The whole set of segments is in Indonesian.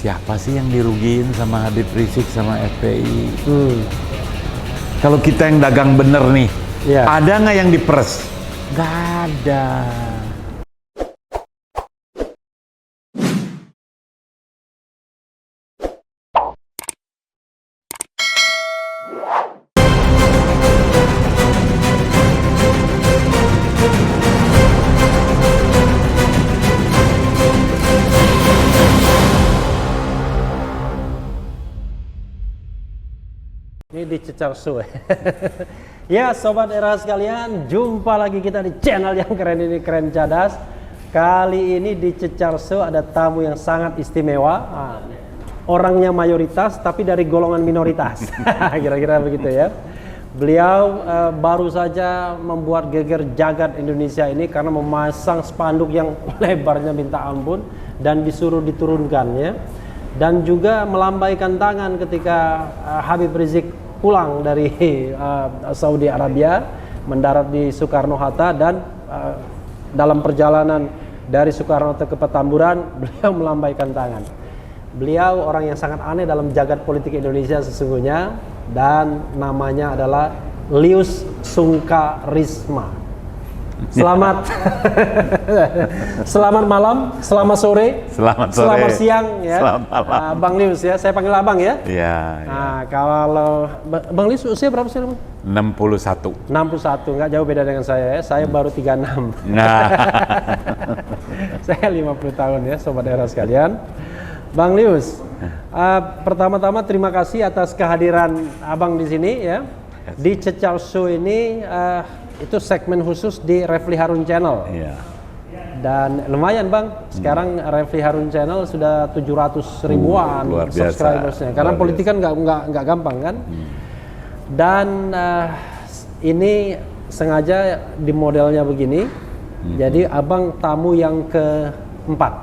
siapa sih yang dirugiin sama Habib Rizik sama FPI? Kalau kita yang dagang bener nih, ada nggak yang diperes? Nggak ada. Ini dicecar suwe. Ya Sobat Era sekalian, jumpa lagi kita di channel yang keren ini, Keren Cadas. Kali ini di Cecar Su ada tamu yang sangat istimewa. Orangnya mayoritas tapi dari golongan minoritas. Kira-kira begitu ya. Beliau baru saja membuat geger jagat Indonesia ini karena memasang spanduk yang lebarnya minta ampun dan disuruh diturunkannya. Dan juga melambaikan tangan ketika Habib Rizik pulang dari Saudi Arabia, mendarat di Soekarno-Hatta, dan dalam perjalanan dari Soekarno-Hatta ke Petamburan, beliau melambaikan tangan. Beliau orang yang sangat aneh dalam jagat politik Indonesia sesungguhnya, dan namanya adalah Lius Sungkarisma. Selamat selamat malam, selamat sore, selamat siang ya. Selamat malam. Bang Lius ya, saya panggil Abang ya. Iya. Nah, kalau Bang Lius usia berapa sih? 61. 61, nggak jauh beda dengan saya ya. Saya baru 36. Nah. Saya 50 tahun ya, Sobat Era sekalian. Bang Lius, pertama-tama terima kasih atas kehadiran Abang di sini ya. Di Cecar Su ini itu segmen khusus di Refli Harun Channel. Iya. Dan lumayan Bang, sekarang Refli Harun Channel sudah 700 ribuan subscribersnya. Karena politik kan nggak gampang kan. Dan ini sengaja di modelnya begini. Jadi Abang tamu yang keempat.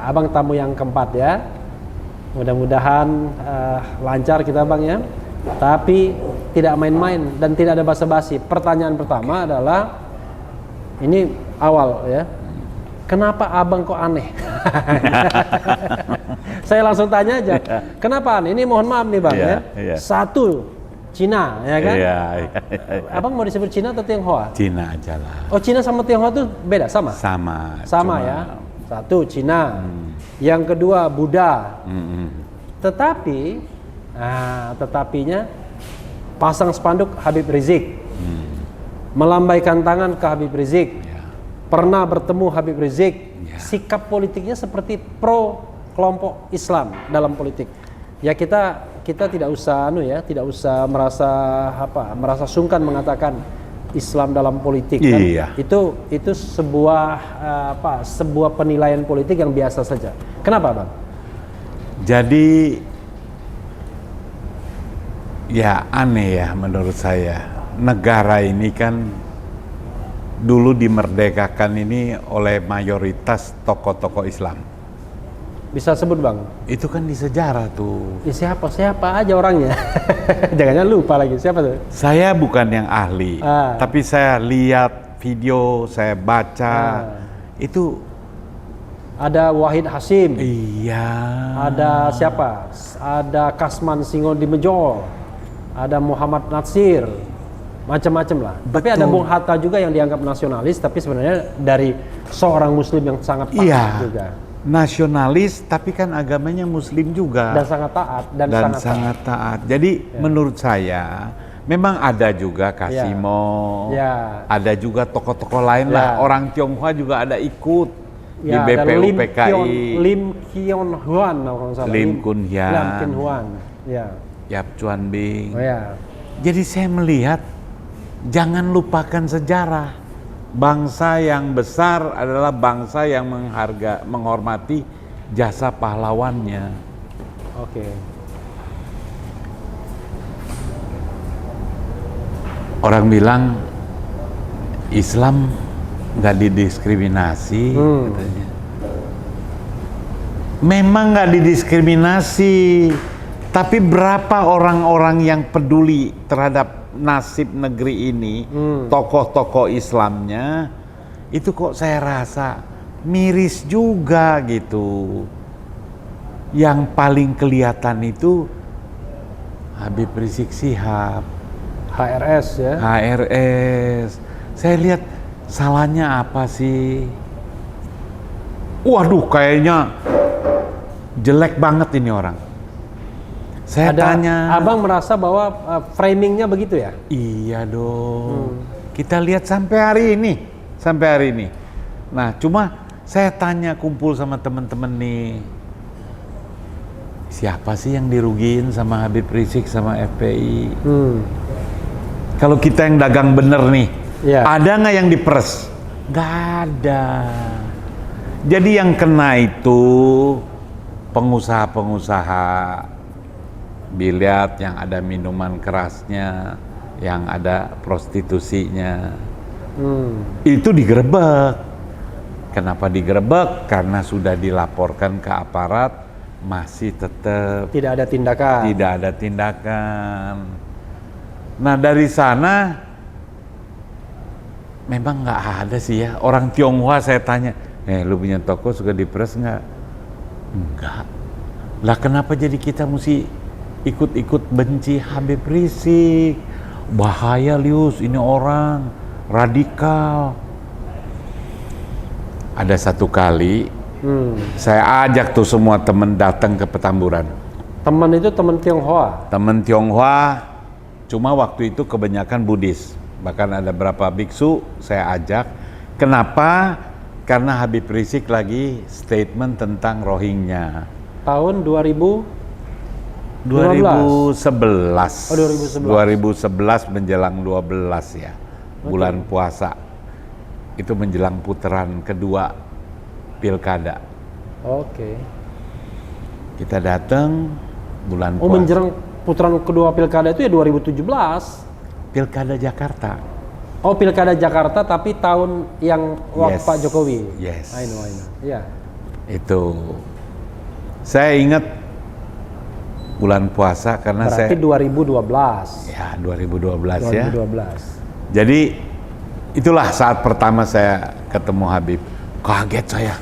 Abang tamu yang keempat ya. Mudah-mudahan lancar kita Bang ya. Tapi tidak main-main dan tidak ada basa-basi. Pertanyaan pertama adalah, ini awal ya, kenapa Abang kok aneh? Saya langsung tanya aja, kenapa aneh? Ini mohon maaf nih Bang ya. Satu, Cina ya kan? Abang mau disebut Cina atau Tionghoa? Cina aja lah. Oh, Cina sama Tionghoa tuh beda? Sama Sama ya. Satu, Cina. Yang kedua, Buddha. Tetapinya pasang spanduk Habib Rizik, melambaikan tangan ke Habib Rizik, pernah bertemu Habib Rizik, sikap politiknya seperti pro kelompok Islam dalam politik. Ya kita tidak usah tidak usah merasa sungkan mengatakan Islam dalam politik kan. Itu sebuah penilaian politik yang biasa saja. Kenapa Bang? Jadi ya aneh ya menurut saya. Negara ini kan dulu dimerdekakan ini oleh mayoritas tokoh-tokoh Islam. Bisa sebut Bang? Itu kan di sejarah tuh. Siapa aja orangnya? Jangan lupa lagi, siapa tuh? Saya bukan yang ahli, tapi saya lihat video, saya baca, itu ada Wahid Hasyim. Iya. Ada siapa? Ada Kasman Singodimedjo. Ada Muhammad Natsir. Macam-macam lah. Betul. Tapi ada Bung Hatta juga yang dianggap nasionalis, tapi sebenarnya dari seorang muslim yang sangat taat juga. Nasionalis tapi kan agamanya muslim juga. Dan sangat taat dan sangat taat. Jadi menurut saya memang ada juga Kasimo. Ada juga tokoh-tokoh lain lah. Orang Tionghoa juga ada ikut di BPUPKI. Lim Kion Huan kalau salah. Lim Kun Huan. Yap Cuan Bing. Jadi saya melihat jangan lupakan sejarah. Bangsa yang besar adalah bangsa yang menghormati jasa pahlawannya. Orang bilang Islam nggak didiskriminasi, katanya. Memang nggak didiskriminasi. Tapi berapa orang-orang yang peduli terhadap nasib negeri ini, tokoh-tokoh Islamnya, itu kok saya rasa miris juga gitu. yang paling kelihatan itu Habib Rizik Syihab. HRS ya. HRS. Saya lihat salahnya apa sih? Waduh, kayaknya jelek banget ini orang. Saya tanya. Abang merasa bahwa framingnya begitu ya? Iya dong. Kita lihat sampai hari ini. Nah, cuma saya tanya, kumpul sama teman-teman nih, siapa sih yang dirugiin sama Habib Rizik sama FPI? Kalau kita yang dagang bener nih, ada nggak yang diperes? Nggak ada. Jadi yang kena itu pengusaha-pengusaha biliar yang ada minuman kerasnya, yang ada prostitusinya, itu digerebek. Kenapa digerebek? Karena sudah dilaporkan ke aparat, masih tetap tidak ada tindakan. Tidak ada tindakan. Nah dari sana memang nggak ada sih ya. Orang Tionghoa saya tanya, lu punya toko suka diperes nggak? Enggak. Lah kenapa jadi kita mesti ikut-ikut benci Habib Rizik? Bahaya Lius, ini orang radikal. Ada satu kali saya ajak tuh semua temen datang ke Petamburan. Teman itu teman Tionghoa? Teman Tionghoa, cuma waktu itu kebanyakan Buddhis. Bahkan ada berapa biksu saya ajak. Kenapa? Karena Habib Rizik lagi statement tentang Rohingya. Tahun 2011. Oh, 2011 menjelang 12 ya. Bulan puasa. Itu menjelang putaran kedua pilkada. Oke. Kita datang bulan puasa. Menjelang putaran kedua pilkada itu ya 2017. Pilkada Jakarta. Oh, pilkada Jakarta tapi tahun yang waktu Pak Jokowi. Yes. I know. Iya. Itu. Saya ingat bulan puasa karena berarti 2012. Ya, 2012 ya. 2012. Jadi itulah saat pertama saya ketemu Habib. Kaget saya.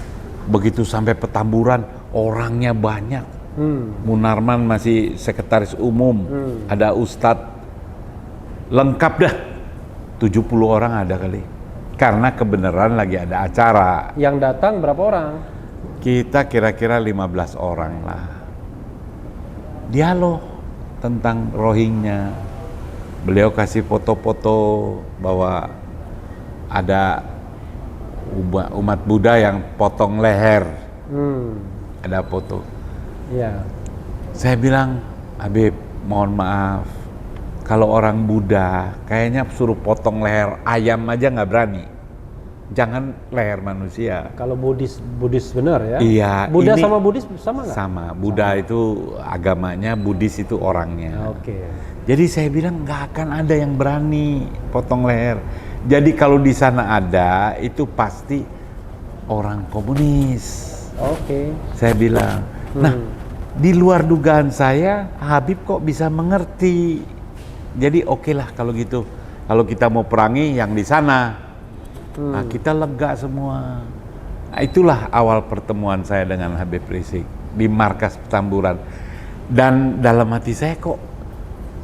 Begitu sampai Petamburan, orangnya banyak. Munarman masih sekretaris umum. Ada Ustadz. Lengkap dah. 70 orang ada kali. Karena kebenaran lagi ada acara. Yang datang berapa orang? Kita kira-kira 15 orang lah. Dialog tentang Rohingya. Beliau kasih foto-foto bahwa ada umat Buddha yang potong leher. Ada foto. Iya. Saya bilang, Habib, mohon maaf, kalau orang Buddha kayaknya suruh potong leher ayam aja nggak berani. Jangan leher manusia. Kalau Buddhis benar ya? Iya. Buddha sama Buddhis sama nggak? Sama. Buddha itu agamanya, Buddhis itu orangnya. Oke. Jadi saya bilang nggak akan ada yang berani potong leher. Jadi kalau di sana ada, itu pasti orang komunis. Oke. Saya bilang. Nah, di luar dugaan saya, Habib kok bisa mengerti. Jadi oke lah kalau gitu. Kalau kita mau perangi yang di sana. Nah, kita lega semua. Nah, itulah awal pertemuan saya dengan Habib Rizik di markas Petamburan. Dan dalam hati saya kok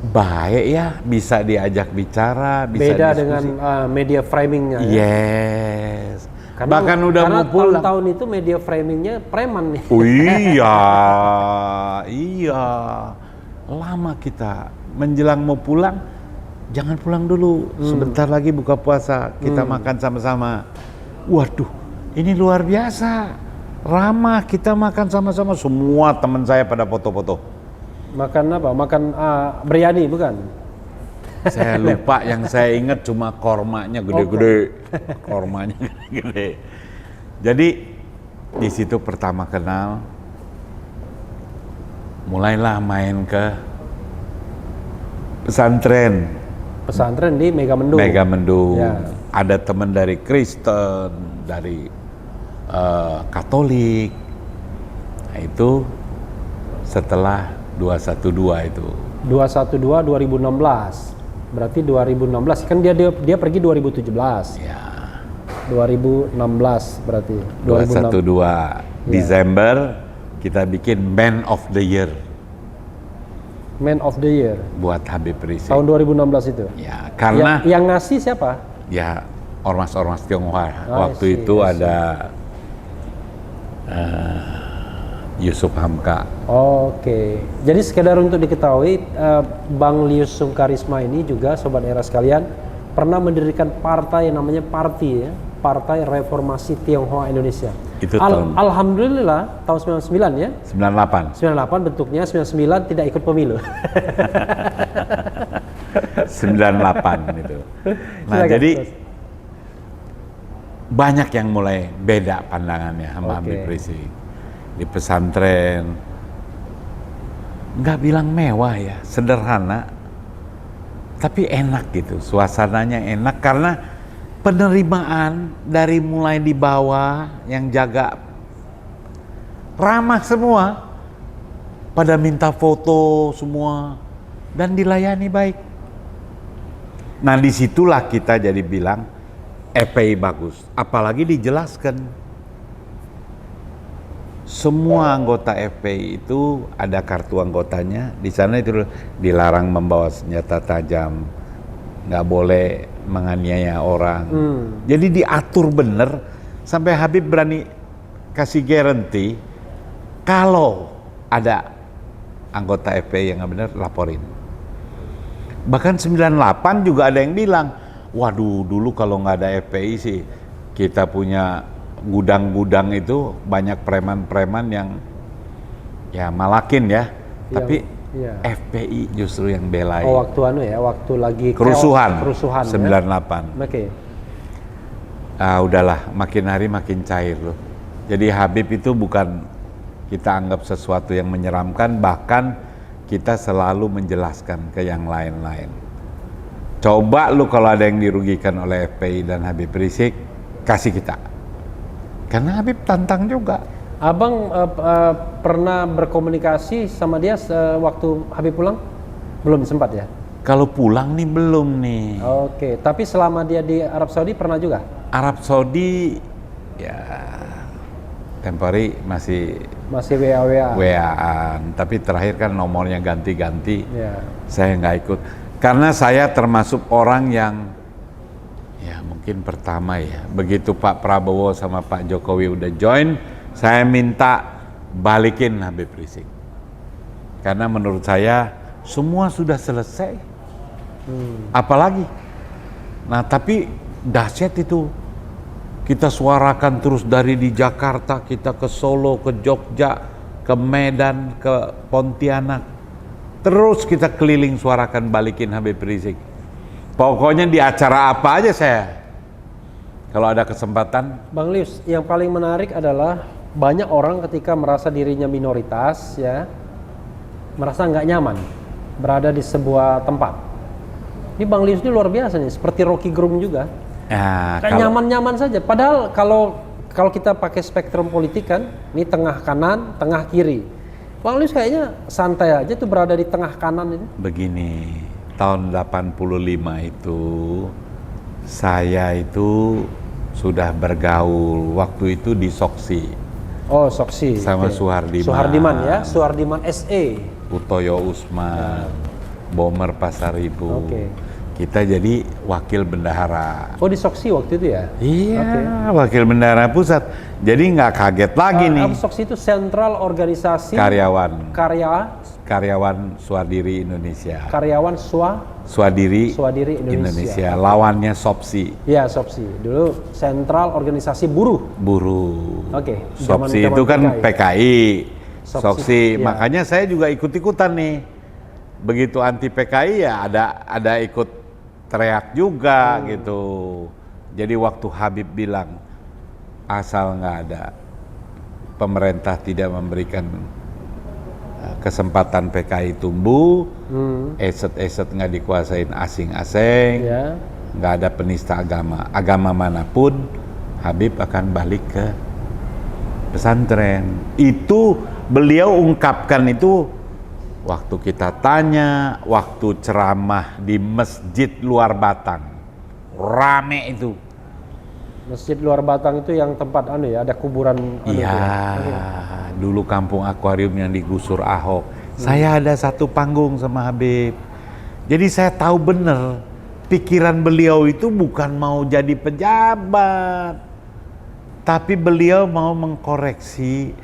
baik ya, bisa diajak bicara, bisa beda diskusi. Dengan media framingnya ya? Yes. Karena, bahkan udah karena mau pulang. tahun-tahun itu media framingnya preman nih. Oh, iya. Iya. Lama kita menjelang mau pulang, jangan pulang dulu, sebentar lagi buka puasa, kita makan sama-sama. Waduh, ini luar biasa. Ramah, kita makan sama-sama. Semua teman saya pada foto-foto. Makan apa? Makan biryani bukan? Saya lupa, yang saya ingat cuma kormanya gede-gede. Kormanya gede-gede. Jadi di situ pertama kenal, mulailah main ke pesantren. Pesantren di Megamendung. Megamendung. Ya. Ada teman dari Kristen, dari Katolik. Nah, itu setelah 212 itu. 212 2016. Berarti 2016 kan dia pergi 2017. Ya. 2016 berarti. 212 Desember kita bikin Man of the Year. Man of the Year buat Habib Rizik. Tahun 2016 itu. Ya, karena yang ngasih siapa? Ya, ormas-ormas Tionghoa. Waktu itu ada Yusuf Hamka. Oke. Jadi sekedar untuk diketahui, Bang Lius Sungkarisma ini juga Sobat Era sekalian pernah mendirikan partai yang namanya Partai Reformasi Tionghoa Indonesia. Itu tahun Alhamdulillah tahun 99 ya. 98. 98 bentuknya, 99 tidak ikut pemilu. 98 itu. Nah, jadi banyak yang mulai beda pandangannya sama Habib Rizik. Di pesantren nggak bilang mewah ya, sederhana, tapi enak gitu, suasananya enak karena penerimaan dari mulai di bawah yang jaga ramah semua, pada minta foto semua dan dilayani baik. Nah, disitulah kita jadi bilang FPI bagus, apalagi dijelaskan semua anggota FPI itu ada kartu anggotanya. Di sana itu dilarang membawa senjata tajam, nggak boleh menganiaya orang. Jadi diatur bener sampai Habib berani kasih garansi kalau ada anggota FPI yang nggak bener laporin. Bahkan 98 juga ada yang bilang, waduh dulu kalau nggak ada FPI sih kita punya gudang-gudang itu banyak preman-preman yang ya malakin ya, tapi FPI justru yang belain. Oh, waktu waktu lagi kerusuhan 98. Oke. Udahlah, makin hari makin cair loh. Jadi Habib itu bukan kita anggap sesuatu yang menyeramkan, bahkan kita selalu menjelaskan ke yang lain-lain. Coba lu kalau ada yang dirugikan oleh FPI dan Habib Rizik, kasih kita. Karena Habib tantang juga. Abang pernah berkomunikasi sama dia waktu Habib pulang? Belum sempat ya? Kalau pulang nih belum nih. Oke, tapi selama dia di Arab Saudi pernah juga? Arab Saudi ya temporary masih WA-an, tapi terakhir kan nomornya ganti-ganti. Saya nggak ikut. Karena saya termasuk orang yang ya mungkin pertama ya, begitu Pak Prabowo sama Pak Jokowi udah join, saya minta balikin Habib Rizik. Karena menurut saya semua sudah selesai. Apalagi? Nah, tapi dahsyat itu. Kita suarakan terus dari di Jakarta, kita ke Solo, ke Jogja, ke Medan, ke Pontianak. Terus kita keliling suarakan balikin Habib Rizik. Pokoknya di acara apa aja saya, kalau ada kesempatan. Bang Lius, yang paling menarik adalah banyak orang ketika merasa dirinya minoritas ya, merasa nggak nyaman berada di sebuah tempat. Ini Bang Lius ini luar biasa nih, seperti Rocky Gerung juga. Kayak nyaman-nyaman saja. Padahal kalau kita pakai spektrum politik kan, ini tengah kanan, tengah kiri. Bang Lius kayaknya santai aja tuh berada di tengah kanan ini. Begini, tahun 85 itu saya itu sudah bergaul waktu itu di Soksi. Oh, Soksi. Sama Suhardiman. Suhardiman ya, Suhardiman SE. Utoyo Usman, Bomer Pasaribu. Kita jadi wakil bendahara. Oh, di Soksi waktu itu ya? Iya, wakil bendahara pusat. Jadi nggak kaget lagi nih. Soksi itu Sentral Organisasi Karyawan Swadiri Indonesia. Karyawan Swadiri Indonesia. Lawannya Sopsi. Iya, Sopsi. Dulu Sentral Organisasi Buruh. Sopsi itu kan PKI. Soksi. Makanya saya juga ikut-ikutan nih. Begitu anti PKI ya ada ikut teriak juga gitu. Jadi waktu Habib bilang asal nggak ada pemerintah tidak memberikan kesempatan PKI tumbuh, eset-eset nggak dikuasain asing-asing, nggak ada penista agama manapun, Habib akan balik ke pesantren. Itu beliau ungkapkan itu waktu kita tanya, waktu ceramah di masjid luar Batang, rame itu. Masjid Luar Batang itu yang tempat ada kuburan. Iya, dulu kampung akuarium yang digusur Ahok. Saya ada satu panggung sama Habib. Jadi saya tahu benar pikiran beliau itu bukan mau jadi pejabat, tapi beliau mau mengkoreksi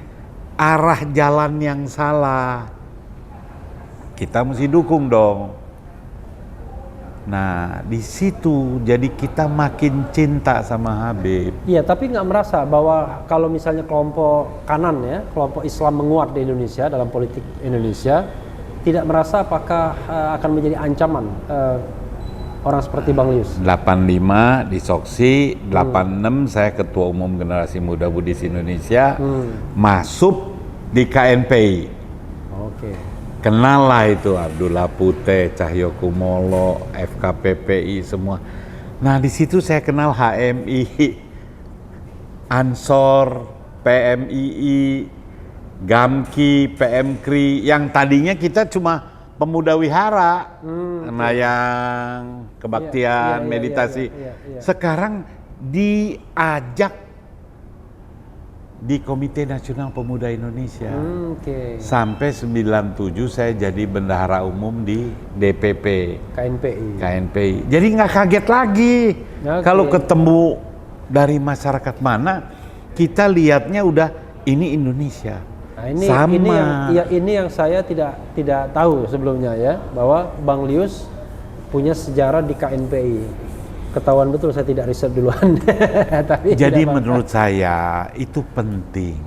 arah jalan yang salah. Kita mesti dukung dong. Nah, di situ jadi kita makin cinta sama Habib. Iya, tapi nggak merasa bahwa kalau misalnya kelompok kanan ya, kelompok Islam menguat di Indonesia dalam politik Indonesia, tidak merasa apakah akan menjadi ancaman orang seperti Bang Lius? 85 di Soksi, 86 saya Ketua Umum Generasi Muda Buddhis Indonesia, masuk di KNPI. Oke. Kenal lah itu Abdullah Putih, Cahyokumolo, FKPPI semua. Nah di situ saya kenal HMI, Ansor, PMII, Gamki, PMKRI, yang tadinya kita cuma pemuda wihara, yang kebaktian, meditasi. Sekarang diajak di Komite Nasional Pemuda Indonesia. Sampai 97 saya jadi bendahara umum di DPP KNPI. Jadi nggak kaget lagi kalau ketemu dari masyarakat mana, kita lihatnya udah ini Indonesia. Nah, ini yang saya tidak tahu sebelumnya ya, bahwa Bang Lius punya sejarah di KNPI. Ketahuan betul saya tidak riset duluan. Tapi jadi menurut saya itu penting,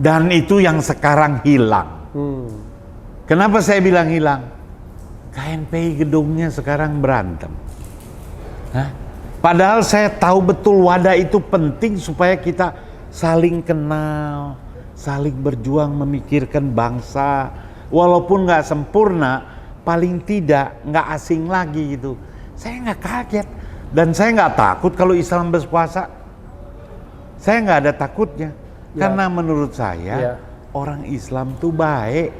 dan itu yang sekarang hilang. Kenapa saya bilang hilang? KNPI gedungnya sekarang berantem. Padahal saya tahu betul wadah itu penting supaya kita saling kenal, saling berjuang memikirkan bangsa, walaupun nggak sempurna, paling tidak nggak asing lagi gitu. Saya nggak kaget. Dan saya nggak takut kalau Islam berpuasa. Saya nggak ada takutnya. Karena menurut saya orang Islam tuh baik.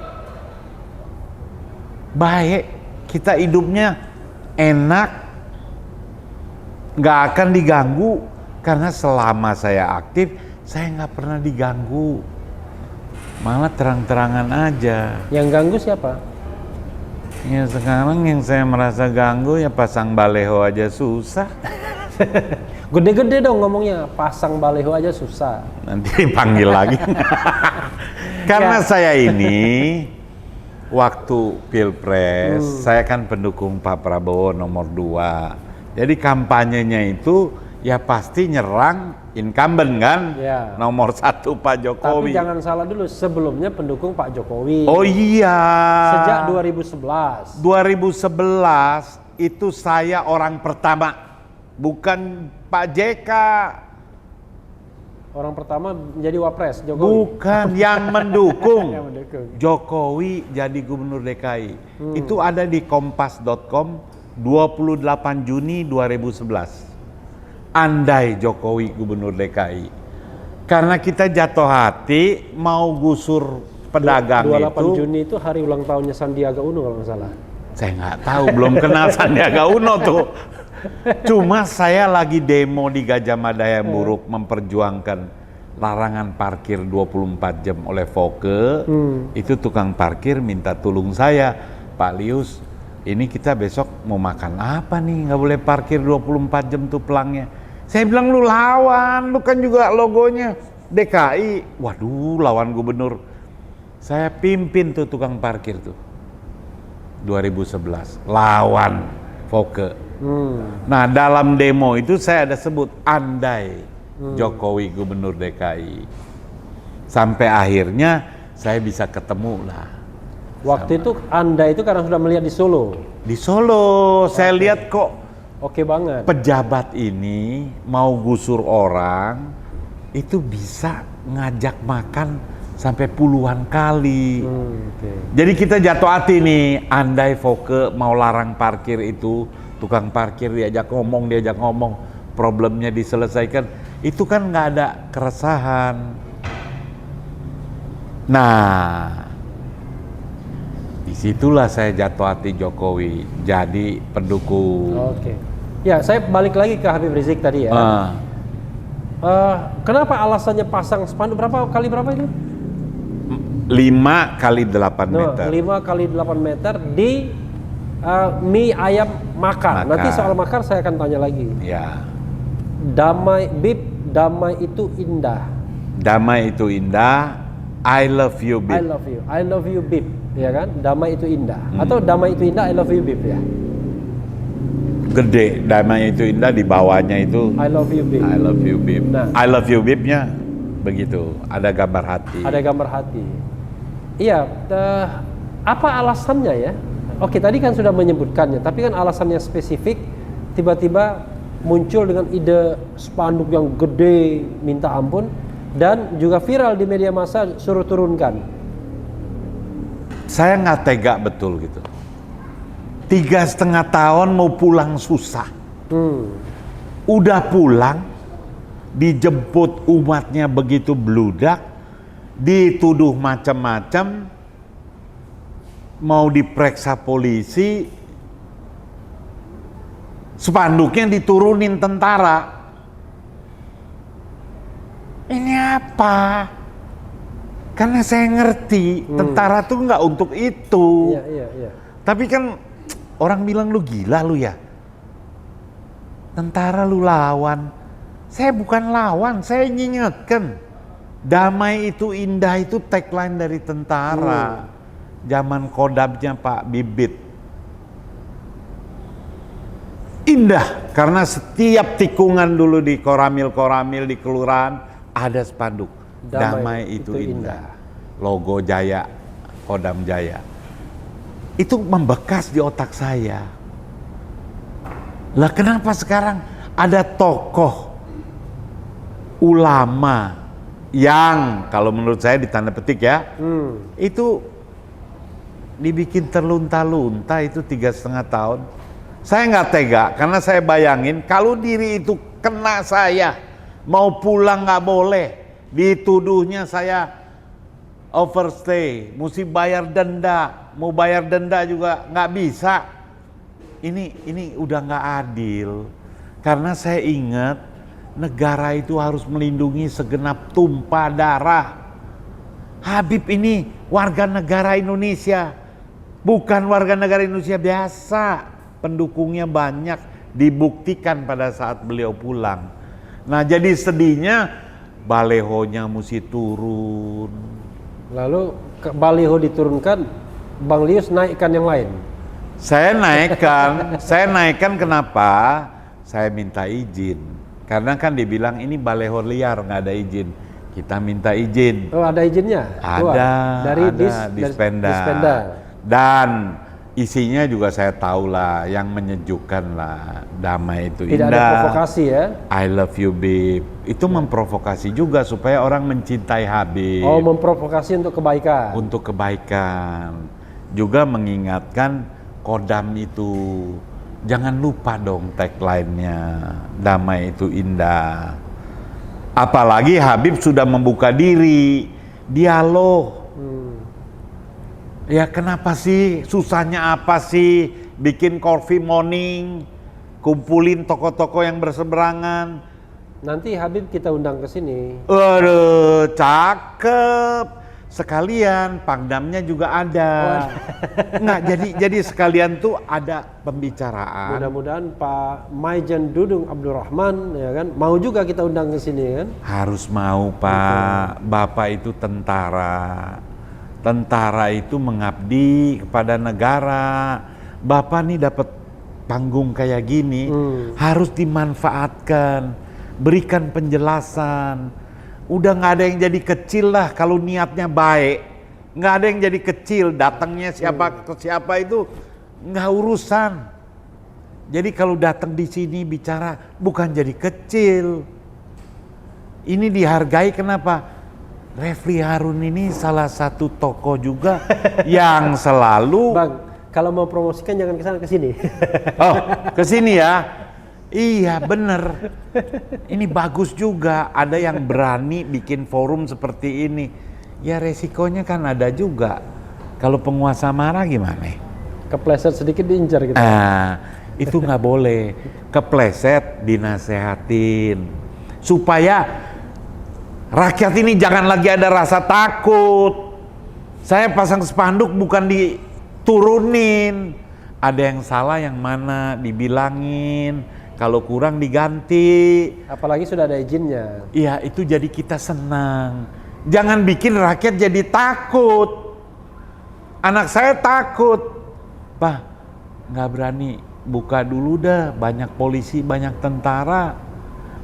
Baik. Kita hidupnya enak. Nggak akan diganggu. Karena selama saya aktif, saya nggak pernah diganggu. Malah terang-terangan aja. Yang ganggu siapa? Ya sekarang yang saya merasa ganggu ya pasang baleho aja susah. Gede-gede dong ngomongnya, pasang baleho aja susah. Nanti dipanggil lagi. Karena saya ini waktu Pilpres, saya kan pendukung Pak Prabowo nomor 2. Jadi kampanyenya itu ya pasti nyerang incumbent kan, nomor 1 Pak Jokowi. Tapi jangan salah dulu, sebelumnya pendukung Pak Jokowi. Oh iya. Sejak 2011. 2011 itu saya orang pertama, bukan Pak JK. Orang pertama menjadi wapres Jokowi. Bukan, yang mendukung. Jokowi jadi gubernur DKI. Itu ada di kompas.com 28 Juni 2011. Andai Jokowi gubernur DKI, karena kita jatuh hati mau gusur pedagang 28 Juni itu hari ulang tahunnya Sandiaga Uno kalau nggak salah. Saya nggak tahu, belum kenal Sandiaga Uno tuh. Cuma saya lagi demo di Gajah Mada yang buruk memperjuangkan larangan parkir 24 jam oleh Foke. Itu tukang parkir minta tolong saya, Pak Lius, ini kita besok mau makan apa nih? Nggak boleh parkir 24 jam tuh pelangnya. Saya bilang lu lawan, lu kan juga logonya DKI. Waduh, lawan gubernur. Saya pimpin tuh tukang parkir tuh 2011, lawan Foke. Nah dalam demo itu saya ada sebut andai Jokowi gubernur DKI. Sampai akhirnya saya bisa ketemu lah. Waktu itu Anda itu karena sudah melihat di Solo. Di Solo, saya lihat kok oke banget. Pejabat ini mau gusur orang, itu bisa ngajak makan sampai puluhan kali. Jadi kita jatuh hati nih, andai Foke mau larang parkir itu, tukang parkir diajak ngomong, problemnya diselesaikan, itu kan nggak ada keresahan. Nah, disitulah saya jatuh hati Jokowi, jadi pendukung. Oke. Ya, saya balik lagi ke Habib Rizik tadi ya. Kenapa alasannya pasang spanduk berapa itu? 5 kali 8 meter. 5 kali 8 meter di mie ayam makar. Nanti soal makar saya akan tanya lagi. Ya. Damai Bib, damai itu indah. Damai itu indah. I love you, Bib. I love you, Bib. Ya kan? Damai itu indah. Atau damai itu indah, I love you, Bib ya. Gede, damai itu indah, di bawahnya itu I love you, Bib. I love you, Bib. Nah, I love you, Bibnya begitu. Ada gambar hati. Ada gambar hati. Iya. Apa alasannya ya? Oke, tadi kan sudah menyebutkannya, tapi kan alasannya spesifik. Tiba-tiba muncul dengan ide spanduk yang gede, minta ampun, dan juga viral di media massa, suruh turunkan. Saya nggak tega betul gitu. 3,5 tahun mau pulang susah. Udah pulang, dijemput umatnya begitu bludak, dituduh macam-macam, mau diperiksa polisi, spanduknya diturunin tentara. Ini apa? Karena saya ngerti tentara tuh nggak untuk itu. Iya. Tapi kan orang bilang lu gila lu ya. Tentara lu lawan. Saya bukan lawan, saya ngingetkan. Damai itu indah itu tagline dari tentara. Zaman Kodamnya Pak Bibit. Indah karena setiap tikungan dulu di koramil-koramil di kelurahan ada spanduk. Damai itu indah. Logo Jaya, Kodam Jaya. Itu membekas di otak saya. Lah kenapa sekarang ada tokoh ulama yang kalau menurut saya di tanda petik ya, itu dibikin terlunta-lunta itu 3,5 tahun. Saya nggak tega karena saya bayangin kalau diri itu kena saya, mau pulang nggak boleh, dituduhnya saya overstay, mesti bayar denda, mau bayar denda juga nggak bisa. Ini udah nggak adil, karena saya ingat negara itu harus melindungi segenap tumpah darah. Habib ini warga negara Indonesia, bukan warga negara Indonesia biasa. Pendukungnya banyak, dibuktikan pada saat beliau pulang. Nah jadi sedihnya balehonya mesti turun. Lalu baliho diturunkan, Bang Lius naikkan yang lain. Saya naikkan kenapa? Saya minta izin. Karena kan dibilang ini baleho liar, nggak ada izin. Kita minta izin. Oh ada izinnya? Ada, dari Dispenda. Dan isinya juga saya tahu lah, yang menyejukkan lah. Damai itu indah. Tidak ada provokasi ya? I love you, Bib. Itu memprovokasi juga supaya orang mencintai Habib. Oh, memprovokasi untuk kebaikan. Untuk kebaikan. Juga mengingatkan Kodam itu. Jangan lupa dong tagline-nya. Damai itu indah. Apalagi Habib sudah membuka diri. Dialog. Ya kenapa sih? Susahnya apa sih? Bikin coffee morning. Kumpulin tokoh-tokoh yang berseberangan. Nanti Habib kita undang ke sini. Aduh, cakep. Sekalian Pangdamnya juga ada. Nggak, jadi sekalian tuh ada pembicaraan. Mudah-mudahan Pak Maijen Dudung Abdurrahman ya kan mau juga kita undang ke sini kan. Harus mau Pak. Bapak itu tentara. Tentara itu mengabdi kepada negara. Bapak nih dapat panggung kayak gini harus dimanfaatkan. Berikan penjelasan. Udah nggak ada yang jadi kecil lah kalau niatnya baik. Nggak ada yang jadi kecil, datangnya siapa ke siapa itu nggak urusan. Jadi kalau datang di sini bicara bukan jadi kecil. Ini dihargai kenapa? Refli Harun ini salah satu tokoh juga yang selalu. Bang, kalau mau promosikan jangan kesana ke sini. Oh, ke sini ya. Iya bener, ini bagus juga, ada yang berani bikin forum seperti ini. Ya resikonya kan ada juga, kalau penguasa marah gimana? Kepleset sedikit diincar gitu. Itu nggak boleh, kepleset dinasehatin. supaya rakyat ini jangan lagi ada rasa takut. Saya pasang spanduk bukan diturunin. Ada yang salah yang mana dibilangin, kalau kurang diganti. Apalagi sudah ada izinnya. Iya, itu jadi kita senang. Jangan bikin rakyat jadi takut. Anak saya takut, Pak, nggak berani buka dulu dah, banyak polisi, banyak tentara.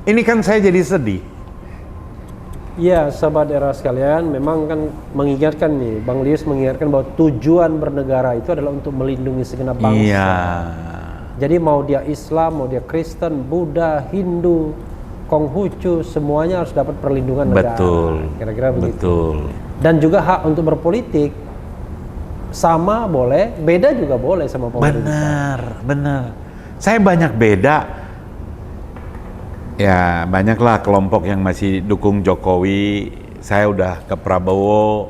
Ini kan saya jadi sedih. Iya, sahabat era sekalian, memang kan mengingatkan nih, Bang Lius mengingatkan bahwa tujuan bernegara itu adalah untuk melindungi segenap bangsa. Iya. Jadi mau dia Islam, mau dia Kristen, Buddha, Hindu, Konghucu, semuanya harus dapat perlindungan negara. Betul. Kira-kira begitu. Betul. Dan juga hak untuk berpolitik. Sama boleh, beda juga boleh sama pemerintah. Benar. Saya banyak beda. Ya, banyaklah kelompok yang masih dukung Jokowi. Saya udah ke Prabowo.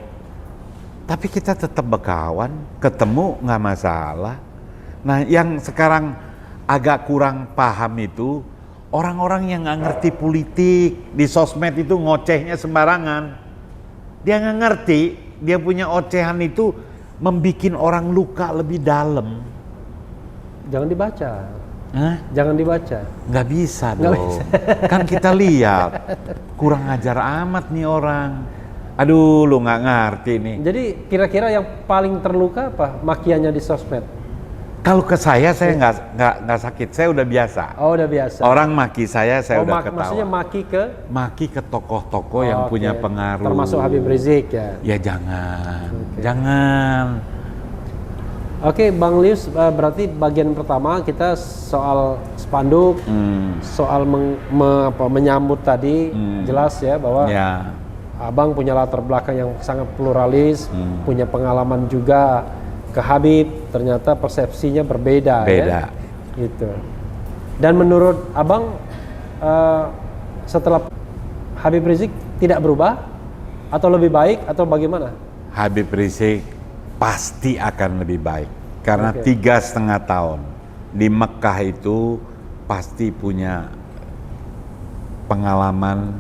Tapi kita tetap berkawan, ketemu nggak masalah. Nah, yang sekarang agak kurang paham itu orang-orang yang nggak ngerti politik di sosmed itu ngocehnya sembarangan. Dia nggak ngerti, dia punya ocehan itu membikin orang luka lebih dalam. Jangan dibaca. Hah? Jangan dibaca. Nggak bisa Nggak dong. Kan kita lihat, kurang ajar amat nih orang. Aduh, lu nggak ngerti nih. Jadi kira-kira yang paling terluka apa makiannya di sosmed? Kalau ke saya nggak sakit, saya udah biasa. Oh, udah biasa. Orang maki saya udah ketawa. Maksudnya maki ke tokoh-tokoh yang punya pengaruh. Termasuk Habib Rizik ya? Ya jangan, jangan. Oke, Bang Lius, berarti bagian pertama kita soal spanduk, soal menyambut tadi, jelas ya bahwa Abang punya latar belakang yang sangat pluralis, punya pengalaman juga ke Habib, ternyata persepsinya berbeda. Beda. Ya? Gitu. Dan menurut Abang, setelah Habib Rizik tidak berubah, atau lebih baik, atau bagaimana? Habib Rizik pasti akan lebih baik. Karena 3,5 tahun di Mekah itu pasti punya pengalaman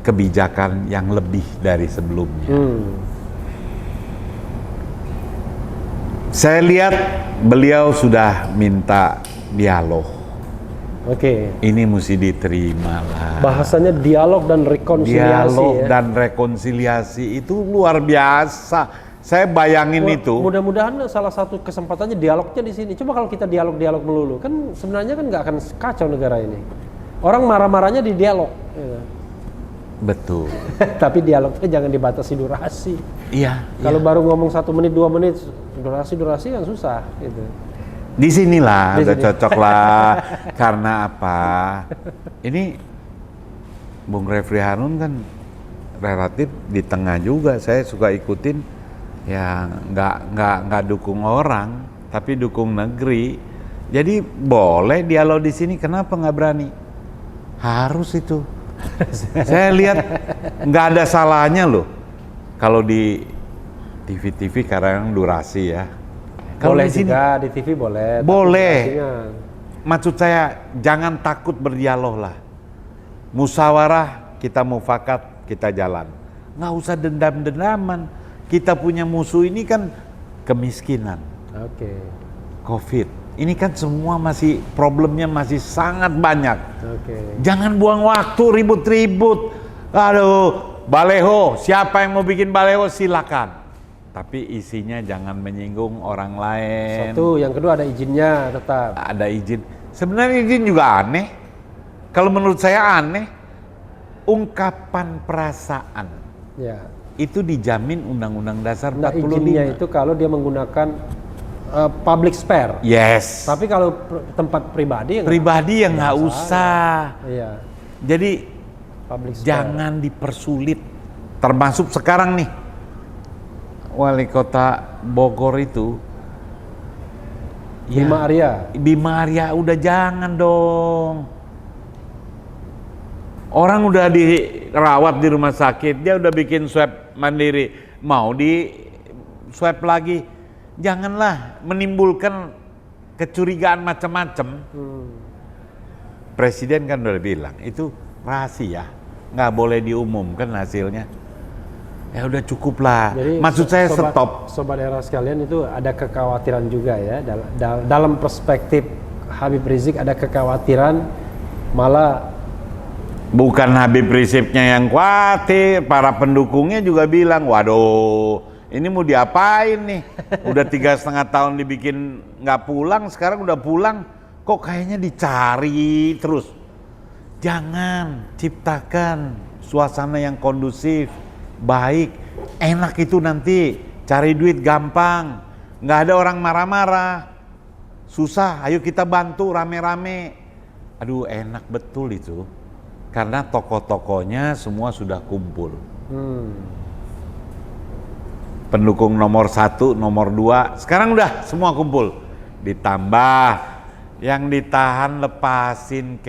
kebijakan yang lebih dari sebelumnya. Saya lihat beliau sudah minta dialog. Ini mesti diterima lah. Bahasanya dialog dan rekonsiliasi. Dialog ya? dan rekonsiliasi itu luar biasa. Saya bayangin itu. Mudah-mudahan salah satu kesempatannya dialognya di sini. Coba kalau kita dialog melulu, kan sebenarnya kan nggak akan kacau negara ini. Orang marah-marahnya di dialog. Ya. Betul. Tapi dialognya jangan dibatasi durasi. Iya. Kalau baru ngomong 1 menit, 2 menit, durasi kan susah. Gitu. Di sinilah udah cocok lah. Karena apa? Ini Bung Refri Harun kan relatif di tengah juga. Saya suka ikutin. Ya nggak dukung orang, tapi dukung negeri. Jadi boleh dialog di sini. Kenapa nggak berani? Harus itu. Saya lihat nggak ada salahnya loh. Kalau di TV kadang durasi ya. Kalau boleh di sini, juga di TV boleh. Boleh. Maksud saya jangan takut berdialog lah. Musyawarah, kita mufakat, kita jalan. Nggak usah dendam-dendaman. Kita punya musuh ini kan kemiskinan, COVID. Ini kan semua masih problemnya masih sangat banyak. Jangan buang waktu ribut-ribut. Aduh, baleho. Siapa yang mau bikin baleho silakan. Tapi isinya jangan menyinggung orang lain. Satu, yang kedua ada izinnya tetap. Ada izin. Sebenarnya izin juga aneh. Kalau menurut saya aneh. Ungkapan perasaan. Ya. Itu dijamin Undang-Undang Dasar 45. Izinnya itu kalau dia menggunakan public spare. Yes. Tapi kalau tempat pribadi yang nggak usah. Iya. Jadi public spare. Jangan dipersulit. Termasuk sekarang nih Wali Kota Bogor itu Bima Arya udah jangan dong. Orang udah dirawat di rumah sakit, dia udah bikin swab mandiri, mau di swab lagi. Janganlah menimbulkan kecurigaan macam-macam. Presiden kan udah bilang itu rahasia, nggak boleh diumumkan hasilnya. Ya udah cukup lah. Jadi, maksud saya stop. Sobat Era sekalian, itu ada kekhawatiran juga ya dalam perspektif Habib Rizik, ada kekhawatiran malah bukan Habib Riziknya yang khawatir, para pendukungnya juga bilang, waduh ini mau diapain nih? Udah 3,5 tahun dibikin nggak pulang, sekarang udah pulang, kok kayaknya dicari terus. Jangan, ciptakan suasana yang kondusif, baik, enak itu nanti cari duit gampang, nggak ada orang marah-marah, susah, ayo kita bantu rame-rame. Aduh enak betul itu, karena tokoh-tokohnya semua sudah kumpul. Pendukung nomor 1, nomor 2, sekarang udah semua kumpul. Ditambah yang ditahan lepasin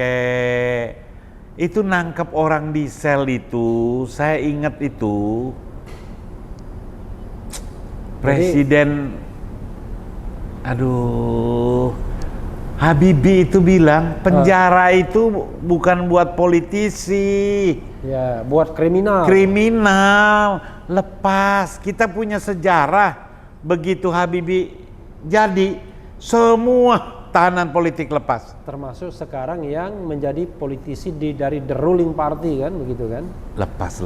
itu nangkep orang di sel itu, saya ingat itu Presiden, Habibie itu bilang penjara itu bukan buat politisi, ya buat kriminal. Lepas, kita punya sejarah, begitu Habibie jadi semua tahanan politik lepas, termasuk sekarang yang menjadi politisi dari the ruling party kan, begitu kan? Lepas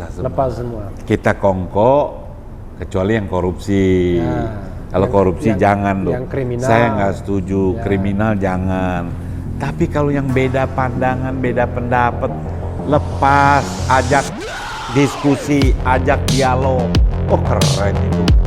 semua. Kita kongko kecuali yang korupsi. Kalau korupsi jangan loh. Saya nggak setuju. Kriminal jangan. Tapi kalau yang beda pandangan, beda pendapat, lepas, ajak diskusi, ajak dialog. Oh keren itu.